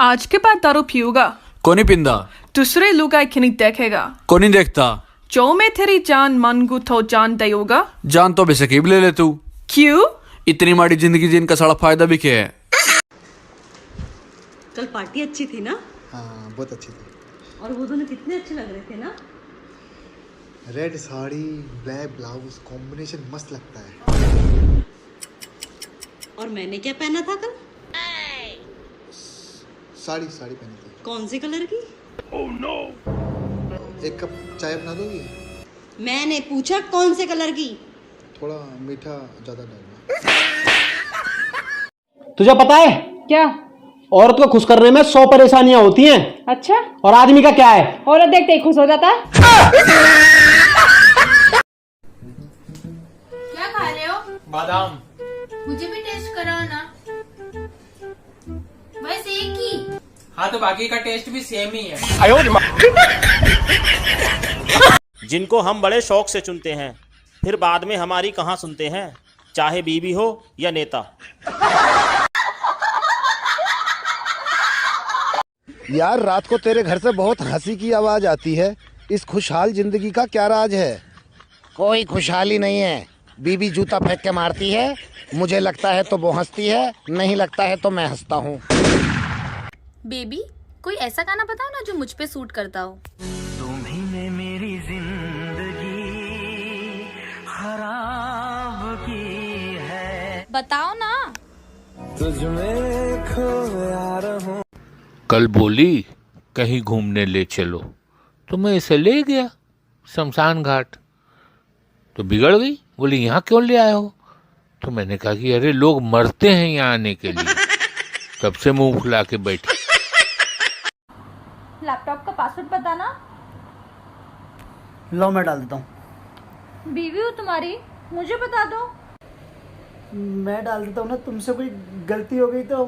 आज के बाद दारू पियूगा, कोनी पिंदा, दूसरे लोग आके नहीं देखेगा। कोनी देखता, जो मैं तेरी जान मांगू तो जान देगा। जान तो बेसकीब ले ले तू। क्यों? इतनी माड़ी जिंदगी जीने का सारा फायदा भी क्या है? कल पार्टी अच्छी थी ना? हाँ बहुत अच्छी थी। और वो दोनों कितने अच्छे लग रहे थे ना? Red sari black blouse combination मस्त लगता है। और मैंने क्या पहना था कल? साड़ी साड़ी पहनी थी। कौन से कलर की? oh, no. एक कप चाय बना दोगी? मैंने पूछा कौन से कलर की? थोड़ा मीठा ज़्यादा डालना। तुझे पता है क्या? औरत को खुश करने में 100 परेशानियां होती हैं। अच्छा, और आदमी का क्या है? औरत देखते ही खुश हो जाता है। क्या खा रहे हो? बादाम। मुझे भी टेस्ट कराओ ना। बस एक ही। हाँ तो बाकी का टेस्ट भी सेम ही है। जिनको हम बड़े शौक से चुनते हैं, फिर बाद में हमारी कहाँ सुनते हैं, चाहे बीवी हो या नेता। यार रात को तेरे घर से बहुत हंसी की आवाज आती है। इस खुशहाल जिंदगी का क्या राज है? कोई खुशहाली नहीं है। बीबी जूता फेंक के मारती है, मुझे लगता है तो वो हंसती है, नहीं लगता है तो मैं हंसता हूँ। बेबी, कोई ऐसा गाना बताओ ना जो मुझ पे सूट करता हो। तुम्ही मेरी जिंदगी खराब की है। बताओ ना। तुझमें खोया रहूं। कल बोली कहीं घूमने ले चलो, तो मैं इसे ले गया शमशान घाट, तो बिगड़ गई। बोली यहाँ क्यों ले आए हो? तो मैंने कहा कि अरे लोग मरते हैं यहाँ आने के लिए। तब से मुंह फुला के बैठी। लैपटॉप का पासवर्ड बताना। लो मैं डाल देता हूँ। बीवी हो तुम्हारी, मुझे बता दो। मैं डाल देता हूँ ना, तुमसे कोई गलती हो गई तो।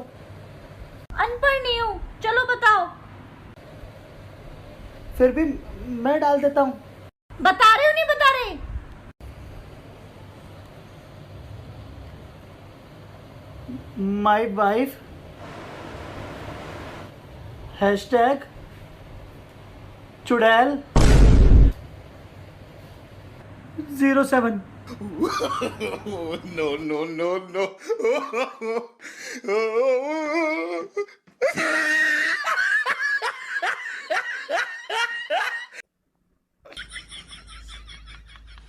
अनपढ़ नहीं हूँ, चलो बताओ। फिर भी मैं डाल देता हूँ। बता रहे हो नहीं बता रहे? माई वाइफ हैशटैग चुड़ैल 07। No no no no.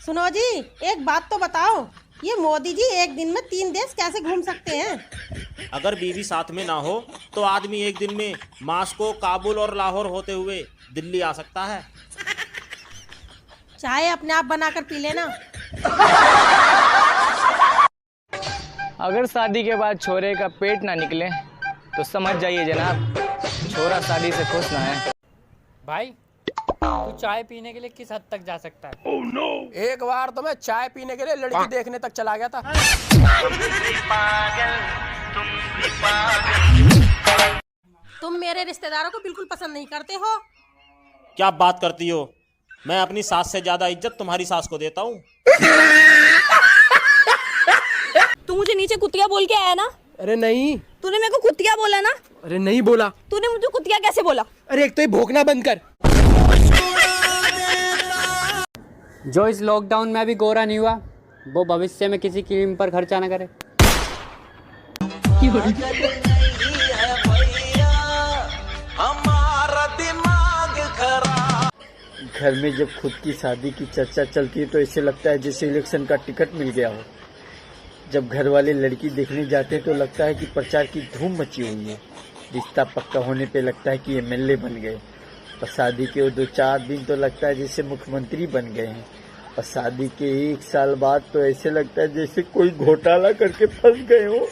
सुनो जी, एक बात तो बताओ, ये मोदी जी एक दिन में 3 देश कैसे घूम सकते हैं? अगर बीवी साथ में ना हो तो आदमी एक दिन में मास्को, काबुल और लाहौर होते हुए दिल्ली आ सकता है। चाय अपने आप बनाकर पी लेना। अगर शादी के बाद छोरे का पेट ना निकले तो समझ जाइए जनाब, छोरा शादी से खुश ना है। भाई, तू चाय पीने के लिए किस हद तक जा सकता है? oh, no. एक बार तो मैं चाय पीने के लिए लड़की देखने तक चला गया था। तुम मेरे रिश्तेदारों को बिल्कुल पसंद नहीं करते हो। क्या बात करती हो? मैं अपनी सास से ज्यादा इज्जत तुम्हारी सास को देता हूँ। तू मुझे नीचे कुतिया बोल के आया ना? अरे नहीं। तूने मेरे को कुतिया बोला ना? अरे नहीं बोला। तूने मुझे कुतिया कैसे बोला? अरे एक तो ये भोंकना बंद कर। जो इस लॉकडाउन में अभी गोरा नहीं हुआ, वो भविष्य में किसी क्रीम पर खर्चा न करे। घर में जब खुद की शादी की चर्चा चलती है तो ऐसे लगता है जैसे इलेक्शन का टिकट मिल गया हो। जब घर वाले लड़की देखने जाते हैं तो लगता है कि प्रचार की धूम मची हुई है। रिश्ता पक्का होने पे लगता है कि एमएलए बन गए, और शादी के 2-4 दिन तो लगता है जैसे मुख्यमंत्री बन गए हैं, और शादी के 1 साल बाद तो ऐसे लगता है जैसे कोई घोटाला करके फंस गए हो।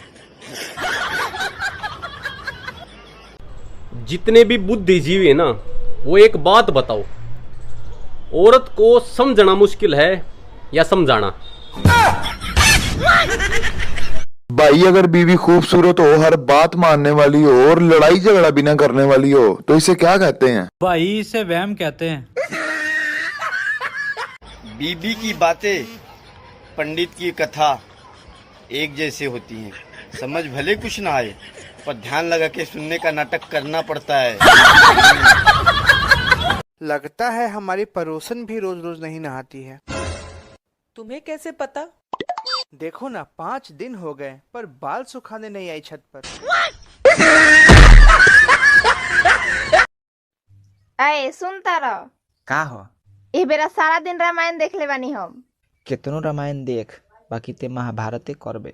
जितने भी बुद्धिजीवी है ना, वो एक बात बताओ, औरत को समझना मुश्किल है या समझाना? भाई अगर बीवी खूबसूरत हो, हर बात मानने वाली हो और लड़ाई झगड़ा भी ना करने वाली हो, तो इसे क्या कहते हैं? भाई इसे वहम कहते हैं। बीबी की बातें, पंडित की कथा एक जैसे होती हैं। समझ भले कुछ ना आए, पर ध्यान लगा के सुनने का नाटक करना पड़ता है। लगता है हमारी पड़ोसन भी रोज रोज नहीं नहाती है। तुम्हें कैसे पता? देखो ना, 5 दिन हो गए पर बाल सुखाने नहीं आई छत पर। अरे सुनता रहो का हो? ए बेरा सारा दिन रामायण देख ले बानी हम। कितनो रामायण देख, बाकी ते महाभारत करबे।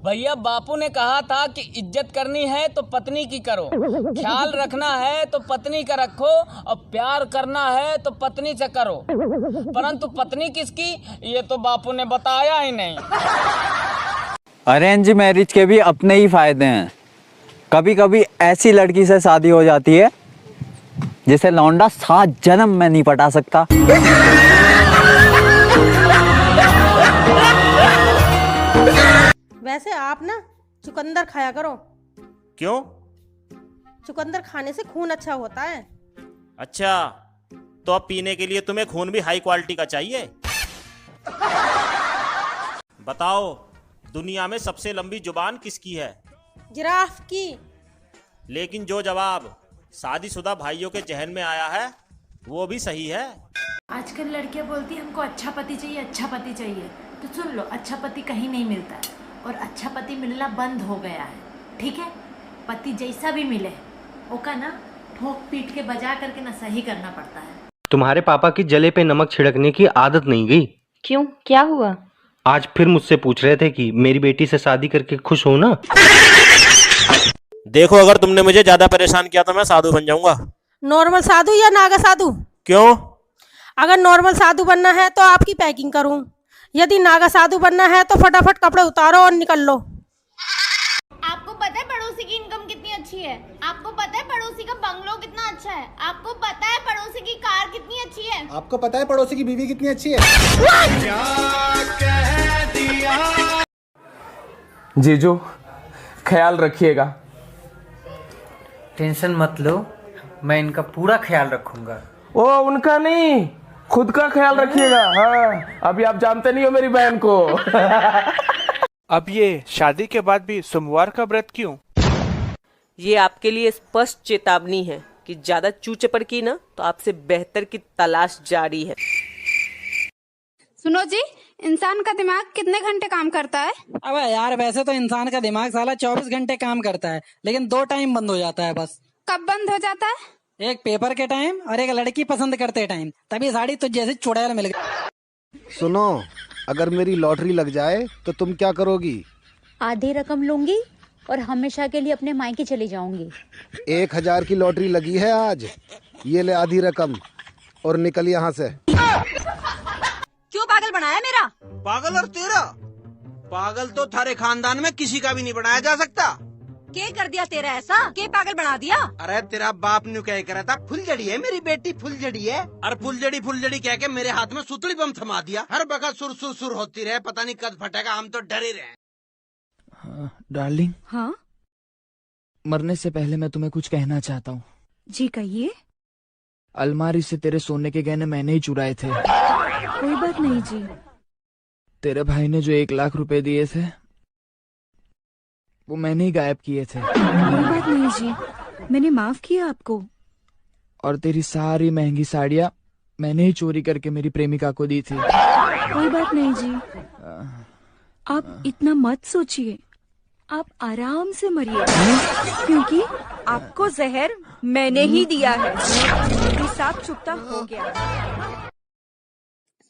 भैया बापू ने कहा था कि इज्जत करनी है तो पत्नी की करो, ख्याल रखना है तो पत्नी का रखो, और प्यार करना है तो पत्नी से करो, परंतु पत्नी किसकी ये तो बापू ने बताया ही नहीं। अरेंज मैरिज के भी अपने ही फायदे हैं। कभी कभी ऐसी लड़की से शादी हो जाती है जिसे लौंडा 7 जन्म में नहीं पटा सकता। वैसे आप ना चुकंदर खाया करो। क्यों? चुकंदर खाने से खून अच्छा होता है। अच्छा, तो अब पीने के लिए तुम्हें खून भी हाई क्वालिटी का चाहिए? बताओ, दुनिया में सबसे लंबी जुबान किसकी है? जिराफ की। लेकिन जो जवाब शादीशुदा भाइयों के जहन में आया है वो भी सही है। आजकल लड़कियां बोलती हमको अच्छा पति चाहिए, अच्छा पति चाहिए। तो सुन लो, अच्छा पति कहीं नहीं मिलता है और अच्छा पति मिलना बंद हो गया है। ठीक है, पति जैसा भी मिले ओका ना ठोक पीट के बजा करके ना सही करना पड़ता है। तुम्हारे पापा की जले पे नमक छिड़कने की आदत नहीं गई? क्यों, क्या हुआ? आज फिर मुझसे पूछ रहे थे कि मेरी बेटी से शादी करके खुश हो ना। देखो, अगर तुमने मुझे ज्यादा परेशान किया तो मैं साधु बन जाऊंगा। नॉर्मल साधु या नागा साधु? क्यों? अगर नॉर्मल साधु बनना है तो आपकी पैकिंग करूं, यदि नागा साधु बनना है तो फटाफट कपड़े उतारो और निकल लो। आपको पता है पड़ोसी की इनकम कितनी अच्छी है? आपको पता है पड़ोसी का बंगलो कितना अच्छा है? आपको पता है पड़ोसी की कार कितनी अच्छी है? आपको पता है पड़ोसी की बीवी कितनी अच्छी है? जीजू, ख्याल रखिएगा। टेंशन मत लो, मैं इनका पूरा ख्याल रखूंगा। ओ उनका नहीं, खुद का ख्याल रखिएगा। हाँ, अभी आप जानते नहीं हो मेरी बहन को। अब ये शादी के बाद भी सोमवार का व्रत क्यों? ये आपके लिए स्पष्ट चेतावनी है कि ज्यादा चूचेपड़ की ना तो आपसे बेहतर की तलाश जारी है। सुनो जी, इंसान का दिमाग कितने घंटे काम करता है? अबे यार, वैसे तो इंसान का दिमाग साला 24 घंटे काम करता है, लेकिन 2 टाइम बंद हो जाता है बस। कब बंद हो जाता है? एक पेपर के टाइम और एक लड़की पसंद करते टाइम। तभी साड़ी तुझ जैसे चुड़ैल मिल गई। सुनो, अगर मेरी लॉटरी लग जाए तो तुम क्या करोगी? आधी रकम लूंगी और हमेशा के लिए अपने मायके चली जाऊंगी। 1000 की लॉटरी लगी है आज, ये ले आधी रकम और निकल यहाँ से। क्यों पागल बनाया मेरा? पागल और तेरा? पागल तो थारे खानदान में किसी का भी नहीं बनाया जा सकता। क्या कर दिया तेरा ऐसा? क्या पागल बना दिया? अरे तेरा बाप ने क्या करा था, फुलझड़ी है मेरी बेटी, फुलझड़ी है। और फुलझड़ी कह के मेरे हाथ में सुतली बम थमा दिया। हर बगल सुर सुर सुर होती रहे, पता नहीं कब फटेगा, हम तो डरे रहे। डार्लिंग, हाँ मरने से पहले मैं तुम्हें कुछ कहना चाहता हूँ। जी कहिए। अलमारी से तेरे सोने के गहने मैंने ही चुराए थे। कोई बात नहीं जी। तेरे भाई ने जो 1 लाख रुपए दिए थे वो मैंने ही गायब किए थे। कोई बात नहीं जी, मैंने माफ किया आपको। और तेरी सारी महंगी साड़ियाँ मैंने ही चोरी करके मेरी प्रेमिका को दी थी। कोई बात नहीं जी, आप इतना मत सोचिए, आप आराम से मरिए, क्योंकि आपको जहर मैंने ही दिया है। हिसाब चुकता हो गया।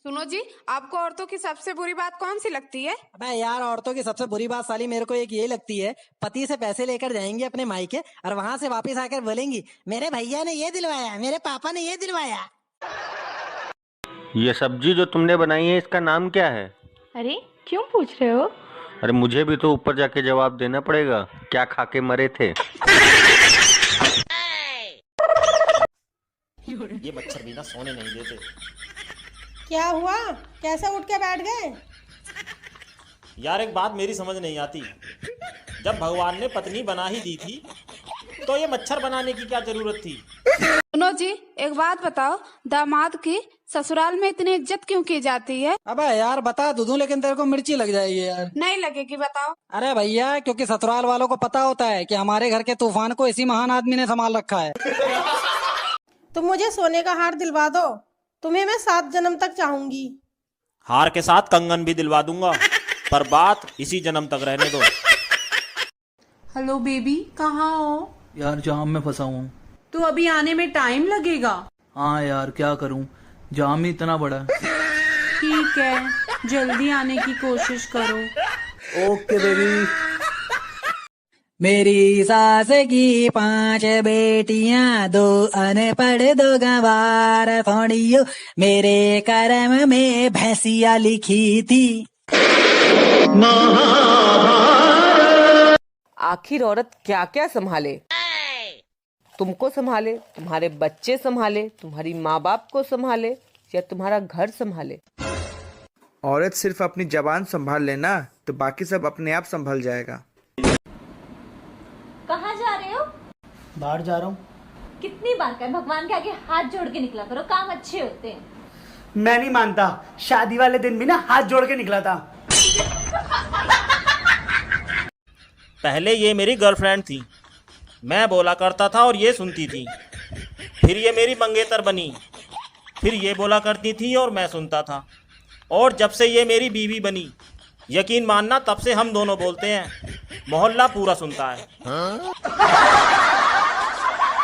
सुनो जी, आपको औरतों की सबसे बुरी बात कौन सी लगती है? अबे यार, औरतों की सबसे बुरी बात साली मेरे को एक ये लगती है, पति से पैसे लेकर जाएंगी अपने मायके और वहाँ से वापस आकर बोलेंगी मेरे भैया ने ये दिलवाया, मेरे पापा ने ये दिलवाया। ये सब्जी जो तुमने बनाई है इसका नाम क्या है? अरे क्यों पूछ रहे हो? अरे मुझे भी तो ऊपर जाके जवाब देना पड़ेगा, क्या खा के मरे थे? ये मच्छर भी ना सोने नहीं देते। क्या हुआ, कैसे उठ के बैठ गए? यार एक बात मेरी समझ नहीं आती, जब भगवान ने पत्नी बना ही दी थी तो ये मच्छर बनाने की क्या जरूरत थी? सुनो जी, एक बात बताओ, दामाद की ससुराल में इतनी इज्जत क्यों की जाती है? अबे यार बता दूं लेकिन तेरे को मिर्ची लग जाएगी यार। नहीं लगेगी, बताओ। अरे भैया, क्योंकि ससुराल वालों को पता होता है कि हमारे घर के तूफान को इसी महान आदमी ने संभाल रखा है। तुम मुझे सोने का हार दिलवा दो, तुम्हें मैं 7 जन्म तक चाहूंगी। हार के साथ कंगन भी दिलवा दूंगा, पर बात इसी जन्म तक रहने दो। हेलो बेबी, कहाँ हो? यार जाम में फंसा हूँ। तो अभी आने में टाइम लगेगा। हाँ यार क्या करूँ, जाम ही इतना बड़ा है। ठीक है, जल्दी आने की कोशिश करो। Okay baby. मेरी सास की 5 बेटियां, 2 अनपढ़ 2 गंवार थोड़ियो, मेरे कर्म में भैंसिया लिखी थी। आखिर औरत क्या क्या संभाले? तुमको संभाले, तुम्हारे बच्चे संभाले, तुम्हारी माँ बाप को संभाले, या तुम्हारा घर संभाले? औरत सिर्फ अपनी जबान संभाल लेना तो बाकी सब अपने आप संभल जाएगा। कहाँ जा रहे हो? बाहर जा रहा हूँ। कितनी बार कहे भगवान के आगे हाथ जोड़ के निकला करो, काम अच्छे होते हैं। मैं नहीं मानता, शादी वाले दिन भी ना हाथ जोड़ के निकला था। पहले ये मेरी गर्लफ्रेंड थी, मैं बोला करता था और ये सुनती थी। फिर ये मेरी मंगेतर बनी, फिर ये बोला करती थी और मैं सुनता था। और जब से ये मेरी बीवी बनी, यकीन मानना तब से हम दोनों बोलते हैं, मोहल्ला पूरा सुनता है।